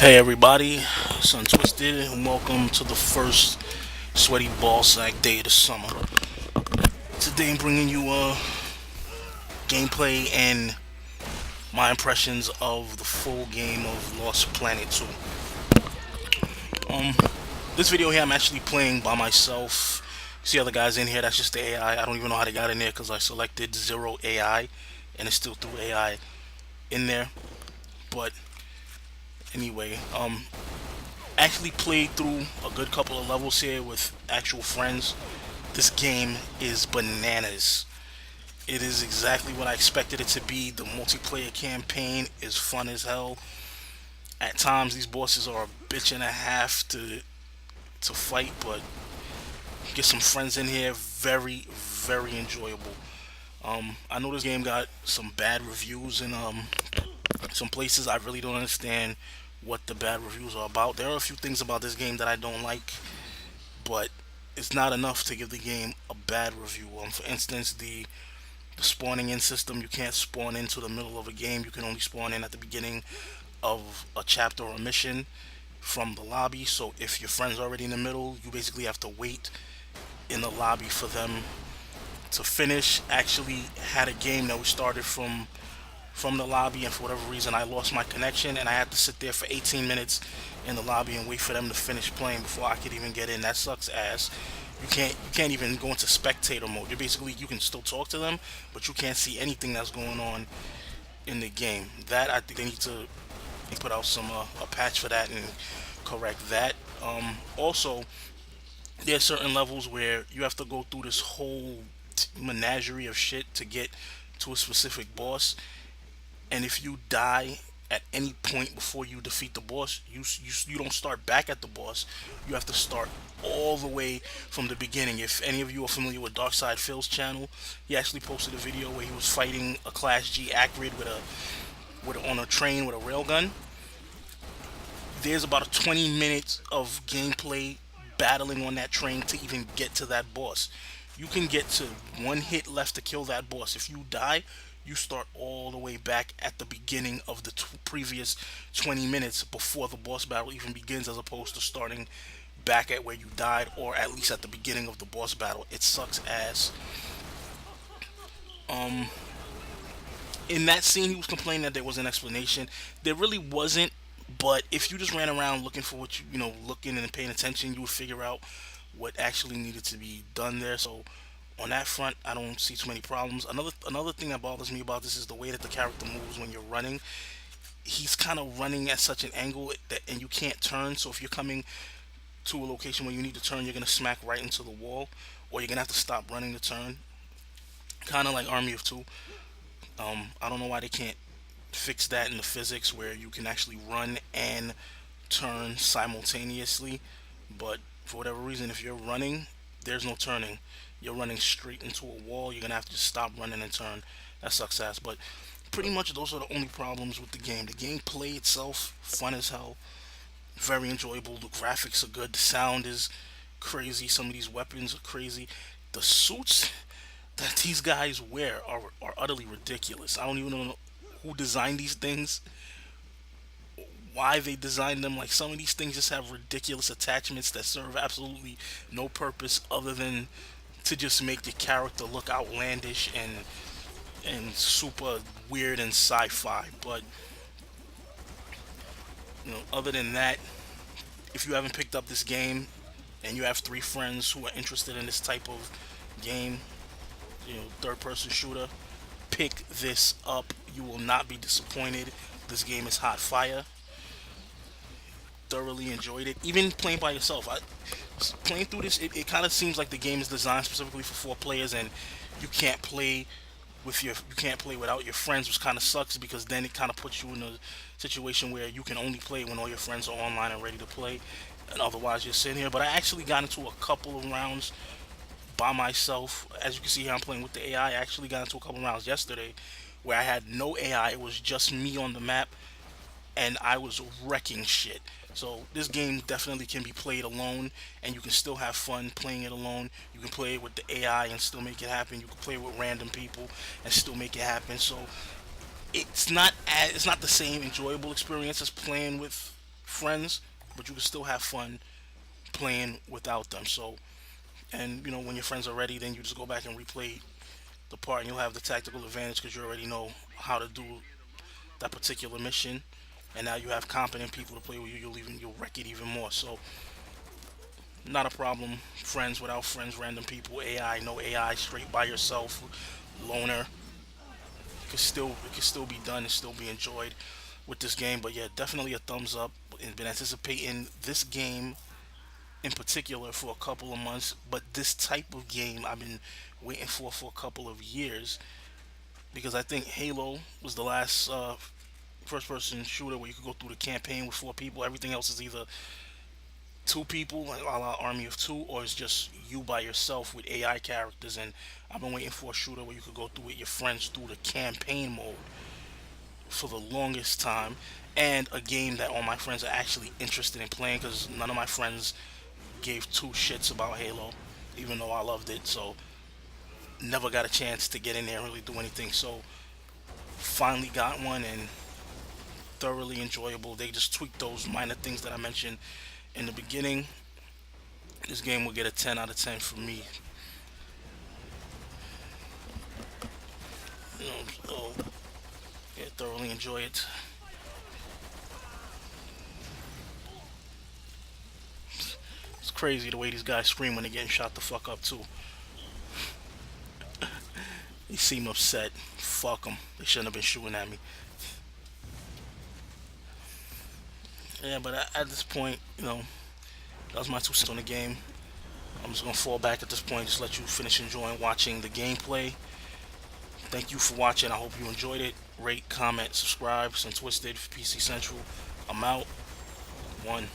Hey everybody, Sontwisted, and welcome to the first sweaty ball sack day of the summer. Today I'm bringing you gameplay and my impressions of the full game of Lost Planet 2. Um, this video here I'm actually playing by myself. You see other guys in here, that's just the AI. I don't even know how they got in there because I selected 0 AI and it's still through AI in there. But anyway, actually played through a good couple of levels here with actual friends. This game is bananas. It is exactly what I expected it to be. The multiplayer campaign is fun as hell. At times, these bosses are a bitch and a half to fight, but get some friends in here, very very enjoyable. I know this game got some bad reviews in some places. I really don't understand what the bad reviews are about. There are a few things about this game that I don't like, but it's not enough to give the game a bad review. For instance, the spawning in system, you can't spawn into the middle of a game. You can only spawn in at the beginning of a chapter or a mission from the lobby. So if your friend's already in the middle, you basically have to wait in the lobby for them to finish. Actually had a game that we started from the lobby, and for whatever reason I lost my connection and I had to sit there for 18 minutes in the lobby and wait for them to finish playing before I could even get in. That sucks ass. You can't even go into spectator mode. You can still talk to them, but you can't see anything that's going on in the game. That I think they need to put out some a patch for that and correct that. Also, there are certain levels where you have to go through this whole menagerie of shit to get to a specific boss, and if you die at any point before you defeat the boss, you don't start back at the boss. You have to start all the way from the beginning. If any of you are familiar with Darkside Phil's channel, he actually posted a video where he was fighting a Class G Acrid on a train with a railgun. There's about a 20 minutes of gameplay battling on that train to even get to that boss. You can get to one hit left to kill that boss. If you die, you start all the way back at the beginning of the previous 20 minutes before the boss battle even begins, as opposed to starting back at where you died, or at least at the beginning of the boss battle. It sucks ass. Um, in that scene, he was complaining that there was an explanation. There really wasn't, but if you just ran around looking for what looking and paying attention, you would figure out what actually needed to be done there. So on that front, I don't see too many problems. Another thing that bothers me about this is the way that the character moves when you're running. He's kind of running at such an angle that, and you can't turn. So if you're coming to a location where you need to turn, you're gonna smack right into the wall, or you're gonna have to stop running to turn. Kind of like Army of Two. I don't know why they can't fix that in the physics where you can actually run and turn simultaneously. But for whatever reason, if you're running, there's no turning. You're running straight into a wall. You're gonna have to just stop running and turn. That sucks ass. But pretty much those are the only problems with the game. The gameplay itself, fun as hell, very enjoyable. The graphics are good. The sound is crazy. Some of these weapons are crazy. The suits that these guys wear are utterly ridiculous. I don't even know who designed these things, why they designed them. Like, some of these things just have ridiculous attachments that serve absolutely no purpose other than to just make the character look outlandish and super weird and sci-fi. But other than that, if you haven't picked up this game and you have three friends who are interested in this type of game, third person shooter, pick this up. You will not be disappointed. This game is hot fire. Thoroughly enjoyed it. Even playing by yourself, playing through this, it kind of seems like the game is designed specifically for four players, and you can't play you can't play without your friends, which kind of sucks because then it kind of puts you in a situation where you can only play when all your friends are online and ready to play, and otherwise you're sitting here. But I actually got into a couple of rounds by myself. As you can see here, I'm playing with the AI. I actually got into a couple of rounds yesterday where I had no AI. It was just me on the map, and I was wrecking shit. So this game definitely can be played alone, and you can still have fun playing it alone. You can play it with the AI and still make it happen. You can play it with random people and still make it happen. So it's not the same enjoyable experience as playing with friends, but you can still have fun playing without them. So, and when your friends are ready, then you just go back and replay the part, and you'll have the tactical advantage because you already know how to do that particular mission. And now you have competent people to play with you. You'll wreck it even more. So, not a problem. Friends without friends, random people, AI, no AI, straight by yourself, loner. It could still be done and still be enjoyed with this game. But yeah, definitely a thumbs up. And been anticipating this game in particular for a couple of months. But this type of game I've been waiting for a couple of years, because I think Halo was the last first-person shooter where you could go through the campaign with four people. Everything else is either two people, like a la Army of Two, or it's just you by yourself with AI characters. And I've been waiting for a shooter where you could go through with your friends through the campaign mode for the longest time, and a game that all my friends are actually interested in playing, because none of my friends gave two shits about Halo, even though I loved it. So never got a chance to get in there and really do anything. So finally got one, and thoroughly enjoyable. They just tweaked those minor things that I mentioned in the beginning. This game will get a 10 out of 10 for me. So yeah, thoroughly enjoy it. It's crazy the way these guys scream when they're getting shot the fuck up too. They seem upset. Fuck them. They shouldn't have been shooting at me. Yeah, but at this point, that was my 2 cents on the game. I'm just gonna fall back at this point. Just let you finish enjoying watching the gameplay. Thank you for watching. I hope you enjoyed it. Rate, comment, subscribe. Sontwisted, PC Central. I'm out. One.